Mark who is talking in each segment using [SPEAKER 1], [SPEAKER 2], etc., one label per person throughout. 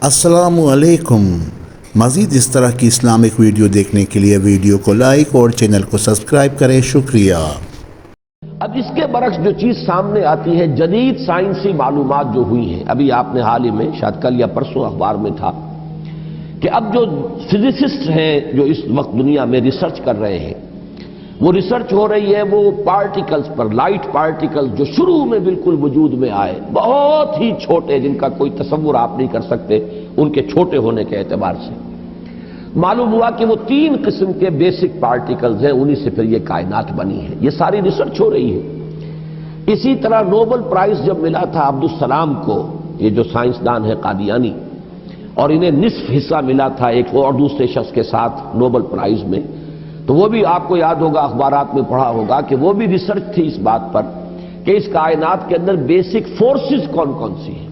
[SPEAKER 1] السلام علیکم۔ مزید اس طرح کی اسلامک ویڈیو دیکھنے کے لیے ویڈیو کو لائک اور چینل کو سبسکرائب کریں۔ شکریہ۔
[SPEAKER 2] اب اس کے برعکس جو چیز سامنے آتی ہے، جدید سائنسی معلومات جو ہوئی ہیں، ابھی آپ نے حال ہی میں شاید کل یا پرسوں اخبار میں تھا کہ اب جو فزسسٹ ہیں جو اس وقت دنیا میں ریسرچ کر رہے ہیں، وہ ریسرچ ہو رہی ہے وہ پارٹیکلز پر، لائٹ پارٹیکلز جو شروع میں بالکل وجود میں آئے، بہت ہی چھوٹے، جن کا کوئی تصور آپ نہیں کر سکتے ان کے چھوٹے ہونے کے اعتبار سے۔ معلوم ہوا کہ وہ 3 قسم کے بیسک پارٹیکلز ہیں، انہی سے پھر یہ کائنات بنی ہے۔ یہ ساری ریسرچ ہو رہی ہے۔ اسی طرح نوبل پرائز جب ملا تھا عبدالسلام کو، یہ جو سائنسدان ہے قادیانی، اور انہیں نصف حصہ ملا تھا ایک اور دوسرے شخص کے ساتھ نوبل پرائز میں، تو وہ بھی آپ کو یاد ہوگا، اخبارات میں پڑھا ہوگا کہ وہ بھی ریسرچ تھی اس بات پر کہ اس کائنات کے اندر بیسک فورسز کون کون سی ہیں۔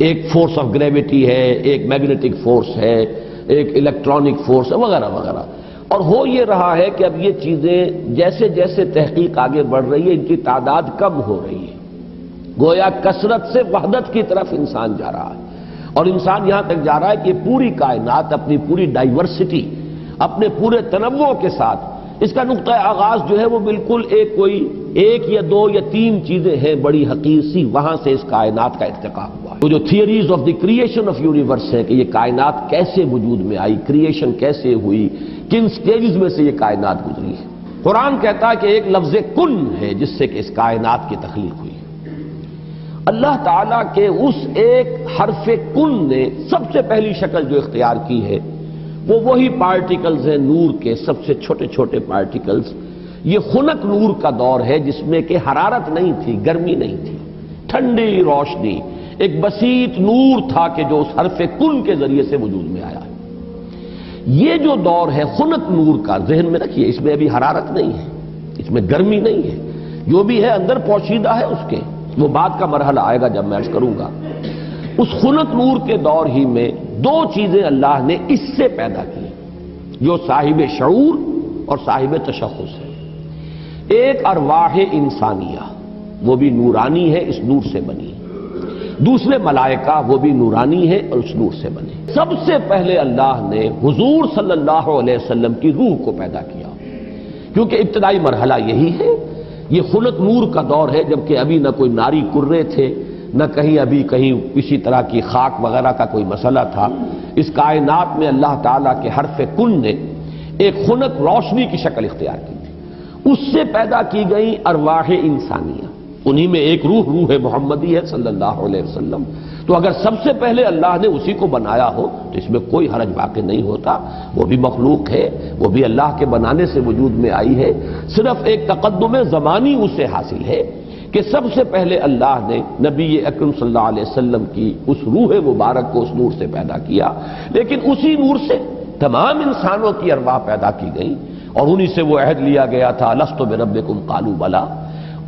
[SPEAKER 2] ایک فورس آف گریویٹی ہے، ایک میگنیٹک فورس ہے، ایک الیکٹرانک فورس ہے، وغیرہ وغیرہ۔ اور ہو یہ رہا ہے کہ اب یہ چیزیں جیسے جیسے تحقیق آگے بڑھ رہی ہے، ان کی تعداد کم ہو رہی ہے، گویا کثرت سے وحدت کی طرف انسان جا رہا ہے، اور انسان یہاں تک جا رہا ہے کہ پوری کائنات اپنی پوری ڈائیورسٹی، اپنے پورے تنوع کے ساتھ، اس کا نقطہ آغاز جو ہے وہ بالکل ایک یا 2 یا 3 چیزیں ہیں بڑی حقیر سی، وہاں سے اس کائنات کا ارتقاء ہوا ہے۔ وہ جو theories of the creation of universe ہے کہ یہ کائنات کیسے وجود میں آئی، کریشن کیسے ہوئی، کن سٹیجز میں سے یہ کائنات گزری ہے۔ قرآن کہتا ہے کہ ایک لفظ کن ہے جس سے کہ اس کائنات کی تخلیق ہوئی۔ اللہ تعالیٰ کے اس ایک حرف کن نے سب سے پہلی شکل جو اختیار کی ہے وہ وہی پارٹیکلز ہیں نور کے، سب سے چھوٹے چھوٹے پارٹیکلز۔ یہ خنک نور کا دور ہے جس میں کہ حرارت نہیں تھی، گرمی نہیں تھی، ٹھنڈی روشنی، ایک بسیط نور تھا کہ جو اس حرف کن کے ذریعے سے وجود میں آیا۔ یہ جو دور ہے خنک نور کا، ذہن میں رکھیے، اس میں ابھی حرارت نہیں ہے، اس میں گرمی نہیں ہے، جو بھی ہے اندر پوشیدہ ہے اس کے، وہ بعد کا مرحلہ آئے گا جب میں عرض کروں گا۔ اس خنک نور کے دور ہی میں 2 چیزیں اللہ نے اس سے پیدا کی جو صاحب شعور اور صاحب تشخص ہے۔ ایک ارواح انسانیہ، وہ بھی نورانی ہے، اس نور سے بنی۔ دوسرے ملائکہ، وہ بھی نورانی ہے اور اس نور سے بنے۔ سب سے پہلے اللہ نے حضور صلی اللہ علیہ وسلم کی روح کو پیدا کیا، کیونکہ ابتدائی مرحلہ یہی ہے۔ یہ خلق نور کا دور ہے، جبکہ ابھی نہ کوئی ناری کرے تھے، نہ کہیں کسی طرح کی خاک وغیرہ کا کوئی مسئلہ تھا۔ اس کائنات میں اللہ تعالیٰ کے حرف کن نے ایک خنک روشنی کی شکل اختیار کی تھی، اس سے پیدا کی گئی ارواح انسانیہ، انہی میں ایک روح محمدی ہے صلی اللہ علیہ وسلم۔ تو اگر سب سے پہلے اللہ نے اسی کو بنایا ہو تو اس میں کوئی حرج واقع نہیں ہوتا، وہ بھی مخلوق ہے، وہ بھی اللہ کے بنانے سے وجود میں آئی ہے۔ صرف ایک تقدم زمانی اسے حاصل ہے کہ سب سے پہلے اللہ نے نبی اکرم صلی اللہ علیہ وسلم کی اس روح مبارک کو اس نور سے پیدا کیا، لیکن اسی نور سے تمام انسانوں کی ارواح پیدا کی گئی، اور انہی سے وہ عہد لیا گیا تھا لست بربکم قالوا بلی،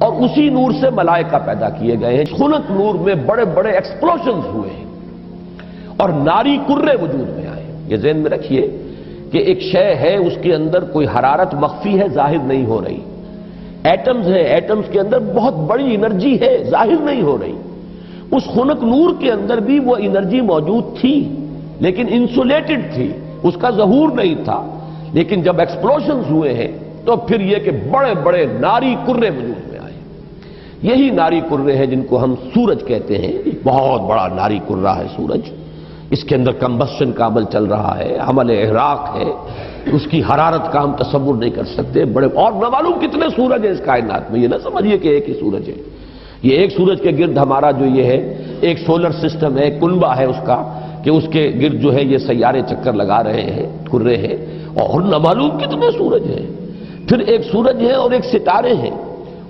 [SPEAKER 2] اور اسی نور سے ملائکہ پیدا کیے گئے ہیں۔ خنک نور میں بڑے بڑے ایکسپلوژنز ہوئے ہیں اور ناری کرے وجود میں آئے۔ یہ ذہن میں رکھیے کہ ایک شے ہے، اس کے اندر کوئی حرارت مخفی ہے، ظاہر نہیں ہو رہی۔ ایٹمز ہیں، ایٹمز کے اندر بہت بڑی انرجی ہے، ظاہر نہیں ہو رہی۔ اس خنک نور کے اندر بھی وہ انرجی موجود تھی، لیکن انسولیٹڈ تھی، اس کا ظہور نہیں تھا۔ لیکن جب ایکسپلوژنز ہوئے ہیں تو پھر یہ کہ بڑے بڑے ناری کرے وجود میں آئے۔ یہی ناری کرے ہیں جن کو ہم سورج کہتے ہیں، بہت بڑا ناری کرہ ہے سورج، اس کے اندر کمبسشن کا عمل چل رہا ہے، عمل احراق ہے، اس کی حرارت کا ہم تصور نہیں کر سکتے۔ بڑے اور نہ معلوم کتنے سورج ہیں اس کائنات میں، یہ نہ سمجھیے کہ ایک ہی سورج ہے۔ یہ ایک سورج کے گرد ہمارا جو یہ ہے ایک سولر سسٹم ہے، کنبہ ہے اس کا، کہ اس کے گرد جو ہے یہ سیارے چکر لگا رہے ہیں، کرے ہیں، اور نہ معلوم کتنے سورج ہیں۔ پھر ایک سورج ہے اور ایک ستارے ہیں،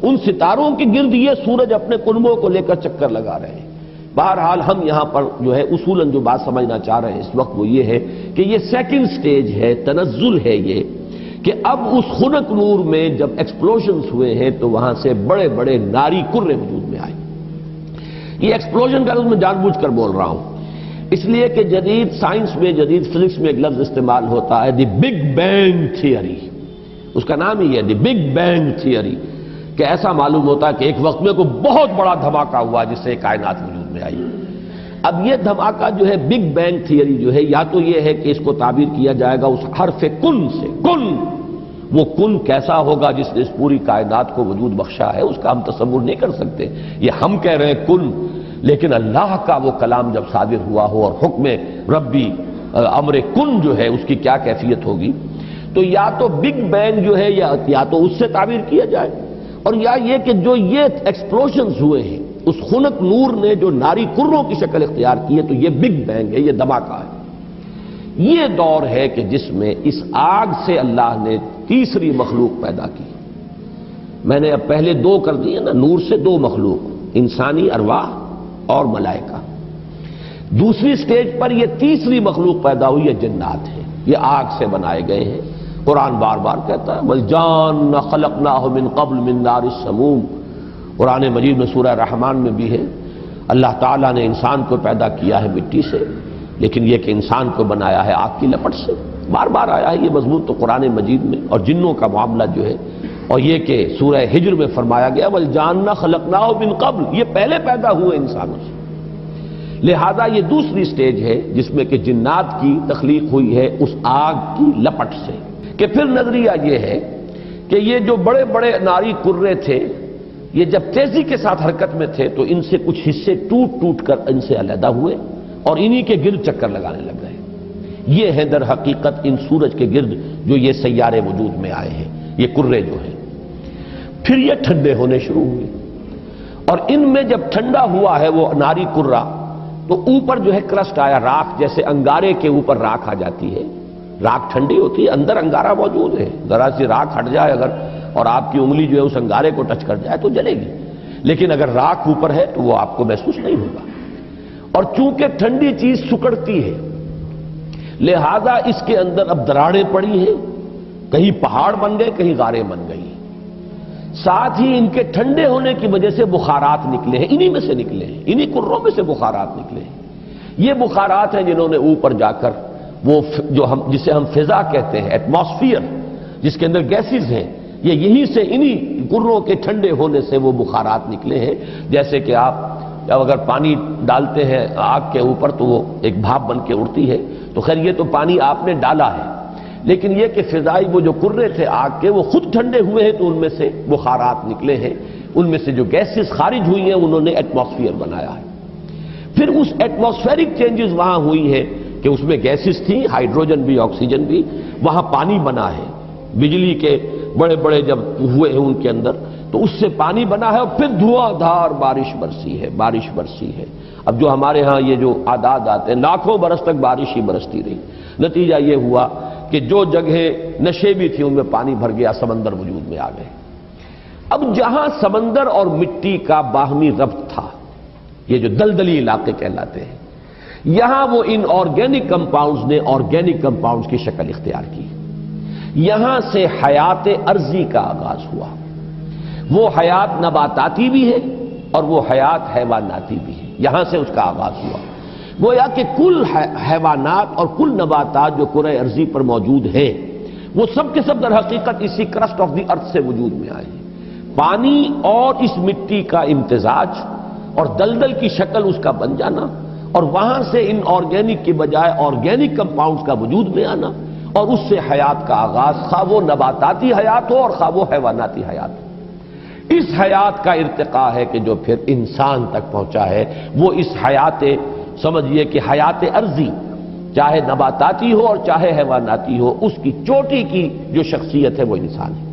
[SPEAKER 2] ان ستاروں کے گرد یہ سورج اپنے کنبوں کو لے کر چکر لگا رہے ہیں۔ بہرحال ہم یہاں پر جو ہے اصولاً جو بات سمجھنا چاہ رہے ہیں اس وقت وہ یہ ہے کہ یہ سیکنڈ سٹیج ہے، تنزل ہے، یہ کہ اب اس خنک نور میں جب ایکسپلوژنز ہوئے ہیں تو وہاں سے بڑے بڑے ناری کرے وجود میں آئے۔ یہ ایکسپلوژن کا لفظ میں جان بوجھ کر بول رہا ہوں، اس لیے کہ جدید سائنس میں، جدید فزکس میں ایک لفظ استعمال ہوتا ہے دی بگ بینگ تھیوری، اس کا نام ہی ہے دی بگ بینگ تھیوری، کہ ایسا معلوم ہوتا ہے کہ ایک وقت میں کوئی بہت بڑا دھماکہ ہوا جس سے کائنات وجود میں آئی۔ اب یہ دھماکہ جو ہے بگ بینگ تھیوری جو ہے، یا تو یہ ہے کہ اس کو تعبیر کیا جائے گا اس حرف کن سے، کن، وہ کن کیسا ہوگا جس نے اس پوری کائنات کو وجود بخشا ہے، اس کا ہم تصور نہیں کر سکتے. یہ ہم کہہ رہے ہیں کن، لیکن اللہ کا وہ کلام جب صادر ہوا ہو اور حکم ربی امر کن جو ہے اس کی کیا کیفیت ہوگی. تو یا تو بگ بینگ جو ہے یا تو اس سے تعبیر کیا جائے، اور یا یہ کہ جو یہ ایکسپلوژنز ہوئے ہیں اس خنک نور نے جو ناری کروں کی شکل اختیار کی ہے، تو یہ بگ بینگ ہے، یہ دھماکہ ہے. یہ دور ہے کہ جس میں اس آگ سے اللہ نے تیسری مخلوق پیدا کی. میں نے اب پہلے دو کر دیے نا، نور سے دو مخلوق، انسانی ارواح اور ملائکہ. دوسری سٹیج پر یہ تیسری مخلوق پیدا ہوئی ہے، جنات ہیں، یہ آگ سے بنائے گئے ہیں. قرآن بار بار کہتا ہے وَالْجَانَّ خَلَقْنَاهُ مِن قَبْلُ مِن نَارِ السَّمُومِ. قرآن مجید میں سورہ رحمان میں بھی ہے، اللہ تعالیٰ نے انسان کو پیدا کیا ہے مٹی سے، لیکن یہ کہ انسان کو بنایا ہے آگ کی لپٹ سے. بار بار آیا ہے یہ مضمون تو قرآن مجید میں. اور جنوں کا معاملہ جو ہے، اور یہ کہ سورہ ہجر میں فرمایا گیا وَالْجَانَّ خَلَقْنَاهُ مِن قَبْلُ، یہ پہلے پیدا ہوئے انسانوں سے. لہذا یہ دوسری سٹیج ہے جس میں کہ جنات کی تخلیق ہوئی ہے اس آگ کی لپٹ سے. کہ پھر نظریہ یہ ہے کہ یہ جو بڑے بڑے ناری کرے تھے، یہ جب تیزی کے ساتھ حرکت میں تھے تو ان سے کچھ حصے ٹوٹ ٹوٹ کر ان سے علیحدہ ہوئے اور انہی کے گرد چکر لگانے لگ گئے. یہ ہے در حقیقت ان سورج کے گرد جو یہ سیارے وجود میں آئے ہیں، یہ کرے جو ہیں. پھر یہ ٹھنڈے ہونے شروع ہوئے، اور ان میں جب ٹھنڈا ہوا ہے وہ ناری کرہ، تو اوپر جو ہے کرسٹ آیا، راکھ، جیسے انگارے کے اوپر راکھ آ جاتی ہے. راکھ ٹھنڈی ہوتی ہے، اندر انگارہ موجود ہے. ذرا سی راکھ ہٹ جائے اگر اور آپ کی انگلی جو ہے اس انگارے کو ٹچ کر جائے تو جلے گی، لیکن اگر راکھ اوپر ہے تو وہ آپ کو محسوس نہیں ہوگا. اور چونکہ ٹھنڈی چیز سکڑتی ہے، لہذا اس کے اندر اب دراڑیں پڑی ہیں، کہیں پہاڑ بن گئے، کہیں غاریں بن گئی. ساتھ ہی ان کے ٹھنڈے ہونے کی وجہ سے بخارات نکلے ہیں، انہی میں سے نکلے ہیں، انہی کروں میں سے بخارات نکلے ہیں. یہ بخارات ہیں جنہوں نے اوپر جا کر وہ جو جسے ہم فضا کہتے ہیں، ایٹماسفیئر، جس کے اندر گیسز ہیں، یہ یہیں سے انہی کروں کے ٹھنڈے ہونے سے وہ بخارات نکلے ہیں. جیسے کہ آپ جب اگر پانی ڈالتے ہیں آگ کے اوپر تو وہ ایک بھاپ بن کے اڑتی ہے، تو خیر یہ تو پانی آپ نے ڈالا ہے، لیکن یہ کہ فضائی وہ جو کرے تھے آگ کے وہ خود ٹھنڈے ہوئے ہیں تو ان میں سے بخارات نکلے ہیں. ان میں سے جو گیسز خارج ہوئی ہیں انہوں نے ایٹماسفیئر بنایا ہے. پھر اس ایٹماسفیرک چینجز وہاں ہوئی ہے کہ اس میں گیسز تھیں، ہائیڈروجن بھی، آکسیجن بھی، وہاں پانی بنا ہے. بجلی کے بڑے بڑے جب ہوئے ہیں ان کے اندر تو اس سے پانی بنا ہے، اور پھر دھواں دھار بارش برسی ہے، بارش برسی ہے. اب جو ہمارے ہاں یہ جو اعداد آتے ہیں، لاکھوں برس تک بارش ہی برستی رہی. نتیجہ یہ ہوا کہ جو جگہیں نشیبی تھی ان میں پانی بھر گیا، سمندر وجود میں آ گئے. اب جہاں سمندر اور مٹی کا باہمی ربط تھا، یہ جو دلدلی علاقے کہلاتے ہیں، یہاں وہ ان آرگینک کمپاؤنڈز نے آرگینک کمپاؤنڈز کی شکل اختیار کی. یہاں سے حیات ارضی کا آغاز ہوا. وہ حیات نباتاتی بھی ہے اور وہ حیات حیواناتی بھی ہے، یہاں سے اس کا آغاز ہوا. گویا کہ کل حیوانات اور کل نباتات جو کرۂ ارضی پر موجود ہیں وہ سب کے سب در حقیقت اسی کرسٹ آف دی ارتھ سے وجود میں آئے ہیں. پانی اور اس مٹی کا امتزاج اور دلدل کی شکل اس کا بن جانا، اور وہاں سے ان آرگینک کی بجائے آرگینک کمپاؤنڈز کا وجود میں آنا، اور اس سے حیات کا آغاز، خواہ وہ نباتاتی حیات ہو اور خواہ وہ حیواناتی حیات ہو. اس حیات کا ارتقاء ہے کہ جو پھر انسان تک پہنچا ہے. وہ اس حیات، سمجھیے کہ حیات ارضی چاہے نباتاتی ہو اور چاہے حیواناتی ہو، اس کی چوٹی کی جو شخصیت ہے وہ انسان ہے.